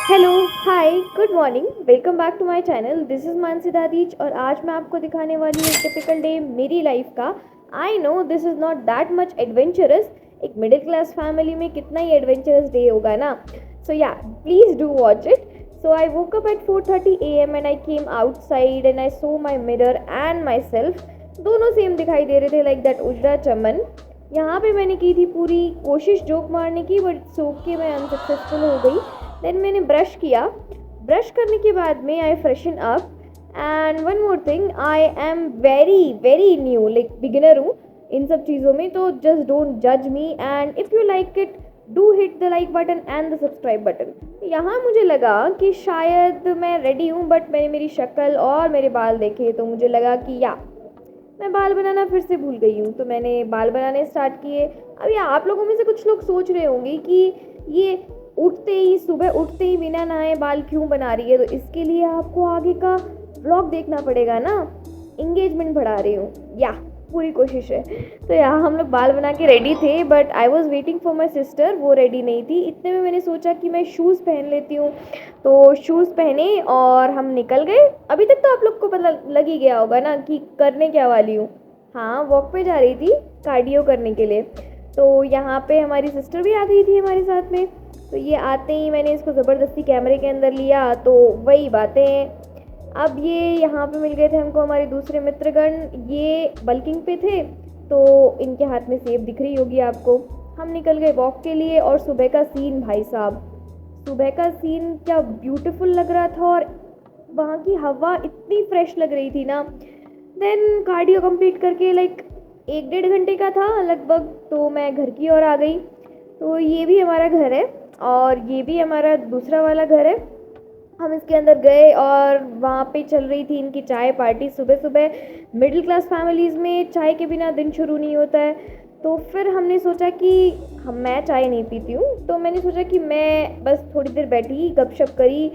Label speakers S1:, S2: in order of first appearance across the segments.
S1: Hello, hi, good morning, welcome back to my channel. This is Mansi दादीज और आज मैं आपको दिखाने वाली हूँ एक टिपिकल डे मेरी लाइफ का। I know this is not that much adventurous. एक मिडिल क्लास फैमिली में कितना ही एडवेंचरस डे होगा ना। सो या, please do watch it. So I woke up at 4:30 AM and I came outside and I saw my mirror and myself। दोनों same दिखाई दे रहे थे, लाइक दैट उजड़ा चमन। यहाँ पे मैंने की थी पूरी कोशिश जोक मारने की, बट सोच के मैं अनसक्सेसफुल हो गई। देन मैंने ब्रश किया। ब्रश करने के बाद में I freshen up. And one more thing, I am very very new, like beginner हूँ इन सब चीज़ों में, तो जस्ट डोंट जज me. And if you like it, do hit the like button and the subscribe button. यहाँ मुझे लगा कि शायद मैं रेडी हूँ, बट मैंने मेरी शक्ल और मेरे बाल देखे तो मुझे लगा कि या मैं बाल बनाना फिर से भूल गई हूँ, तो मैंने बाल बनाने स्टार्ट किए। अब ये आप लोगों में से कुछ लोग सोच रहे होंगे कि ये सुबह उठते ही बिना नहाए बाल क्यों बना रही है, तो इसके लिए आपको आगे का व्लॉग देखना पड़ेगा ना। इंगेजमेंट बढ़ा रही हूँ या पूरी कोशिश है। तो यहाँ हम लोग बाल बना के रेडी थे, but I was waiting for my sister, वो रेडी नहीं थी। इतने में मैंने सोचा कि मैं शूज़ पहन लेती हूँ, तो शूज़ पहने और हम निकल गए। अभी तक तो आप लोग को पता लग ही गया होगा ना कि करने क्या वाली हूँ। हाँ, वॉक पे जा रही थी कार्डियो करने के लिए। तो यहाँ पे हमारी सिस्टर भी आ गई थी हमारे साथ में। तो ये आते ही मैंने इसको ज़बरदस्ती कैमरे के अंदर लिया, तो वही बातें हैं। अब ये यहाँ पे मिल गए थे हमको हमारे दूसरे मित्रगण। ये बल्किंग पे थे, तो इनके हाथ में सेब दिख रही होगी आपको। हम निकल गए वॉक के लिए। और सुबह का सीन, भाई साहब, सुबह का सीन क्या ब्यूटीफुल लग रहा था, और वहाँ की हवा इतनी फ्रेश लग रही थी ना। देन कार्डियो कंप्लीट करके लाइक 1-1.5 घंटे का था लगभग, तो मैं घर की ओर आ गई। तो ये भी हमारा घर है और ये भी हमारा दूसरा वाला घर है। हम इसके अंदर गए और वहाँ पे चल रही थी इनकी चाय पार्टी। सुबह सुबह मिडिल क्लास फैमिलीज़ में चाय के बिना दिन शुरू नहीं होता है। तो फिर हमने सोचा कि मैं चाय नहीं पीती हूँ, तो मैंने सोचा कि मैं बस थोड़ी देर बैठी, गपशप करी।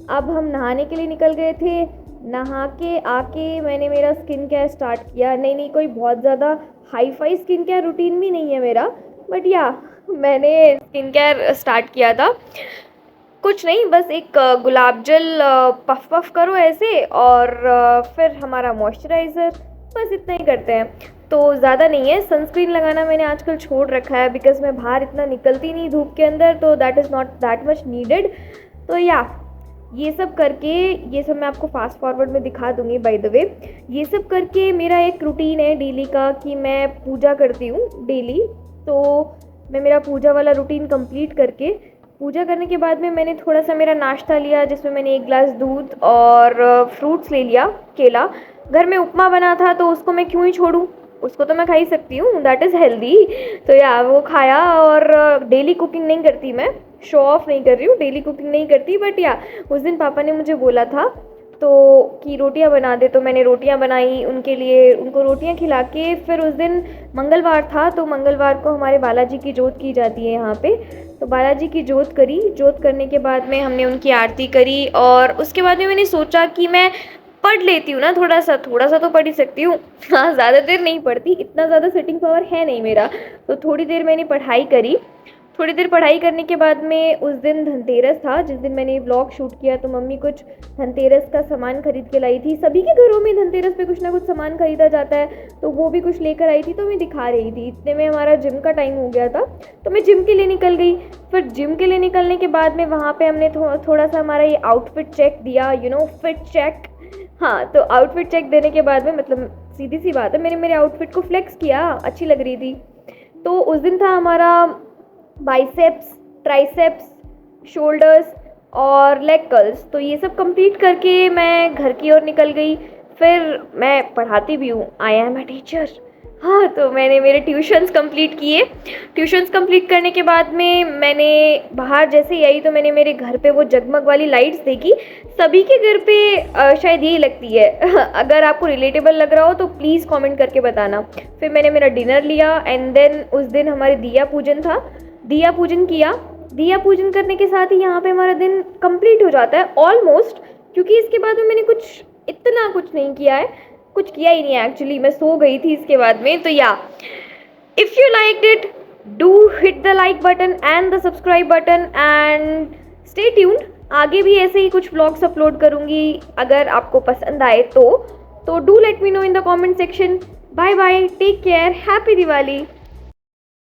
S1: अब हम नहाने के लिए निकल गए थे। नहा के आके मैंने मेरा स्किन केयर स्टार्ट किया। नहीं, कोई बहुत ज़्यादा hi fi skin care routine भी नहीं है मेरा, बट या मैंने स्किन केयर स्टार्ट किया था। कुछ नहीं, बस एक गुलाब जल पफ पफ करो ऐसे, और फिर हमारा मॉइस्चराइज़र, बस इतना ही करते हैं। तो ज़्यादा नहीं है। सनस्क्रीन लगाना मैंने आजकल छोड़ रखा है, बिकॉज़ मैं बाहर इतना निकलती नहीं धूप के अंदर, तो that is not that much needed. तो या ये सब करके, ये सब मैं आपको फास्ट फॉरवर्ड में दिखा दूँगी बाय द वे। ये सब करके मेरा एक रूटीन है डेली का कि मैं पूजा करती हूँ डेली। तो मैं मेरा पूजा वाला रूटीन कंप्लीट करके, पूजा करने के बाद में मैंने थोड़ा सा मेरा नाश्ता लिया, जिसमें मैंने 1 ग्लास दूध और फ्रूट्स ले लिया, केला। घर में उपमा बना था तो उसको मैं क्यों ही छोड़ूं, उसको तो मैं खा ही सकती हूँ, दैट इज़ हेल्दी। तो या वो खाया। और डेली कुकिंग नहीं करती मैं, शो ऑफ नहीं कर रही हूँ, डेली कुकिंग नहीं करती, बट या उस दिन पापा ने मुझे बोला था तो कि रोटियां बना दे, तो मैंने रोटियां बनाई उनके लिए, उनको रोटियां खिला के फिर उस दिन मंगलवार था, तो मंगलवार को हमारे बालाजी की जोत की जाती है यहाँ पे। तो बालाजी की जोत करी। जोत करने के बाद में हमने उनकी आरती करी, और उसके बाद में मैंने सोचा कि मैं पढ़ लेती हूँ ना, थोड़ा सा तो पढ़ ही सकती हूँ। हाँ, ज़्यादा देर नहीं पढ़ती, इतना ज़्यादा सिटिंग पावर है नहीं मेरा। तो थोड़ी देर मैंने पढ़ाई करी। थोड़ी देर पढ़ाई करने के बाद में उस दिन धनतेरस था, जिस दिन मैंने व्लॉग शूट किया, तो मम्मी कुछ धनतेरस का सामान खरीद के लाई थी। सभी के घरों में धनतेरस पे कुछ ना कुछ सामान खरीदा जाता है, तो वो भी कुछ लेकर आई थी, तो मैं दिखा रही थी। इतने में हमारा जिम का टाइम हो गया था, तो मैं जिम के लिए निकल गई। फिर जिम के लिए निकलने के बाद में वहाँ पे हमने थोड़ा सा हमारा ये आउटफिट चेक दिया, फिट चेक। हाँ, तो आउटफिट चेक देने के बाद में, मतलब सीधी सी बात है, मैंने मेरे आउटफिट को फ्लेक्स किया, अच्छी लग रही थी। तो उस दिन था हमारा बाइसेप्स, ट्राइसेप्स, शोल्डर्स और लेग कर्ल्स। तो ये सब कंप्लीट करके मैं घर की ओर निकल गई। फिर मैं पढ़ाती भी हूँ, आई एम अ टीचर। हाँ, तो मैंने मेरे ट्यूशन्स कंप्लीट किए। ट्यूशन्स कंप्लीट करने के बाद में मैंने बाहर जैसे ही आई, तो मैंने मेरे घर पे वो जगमग वाली लाइट्स देखी। सभी के घर पे शायद यही लगती है। अगर आपको रिलेटेबल लग रहा हो तो प्लीज़ कमेंट करके बताना। फिर मैंने मेरा डिनर लिया, एंड देन उस दिन हमारे दिया पूजन था। दिया पूजन किया। दिया पूजन करने के साथ ही यहाँ पे हमारा दिन कंप्लीट हो जाता है ऑलमोस्ट, क्योंकि इसके बाद में मैंने इतना कुछ नहीं किया है, कुछ किया ही नहीं है एक्चुअली, मैं सो गई थी इसके बाद में। तो या, if you like it, do hit the like button and the subscribe button and stay tuned. आगे भी ऐसे ही कुछ व्लॉग्स अपलोड करूँगी अगर आपको पसंद आए तो do let me know in the comment section. Bye bye, take care, happy Diwali.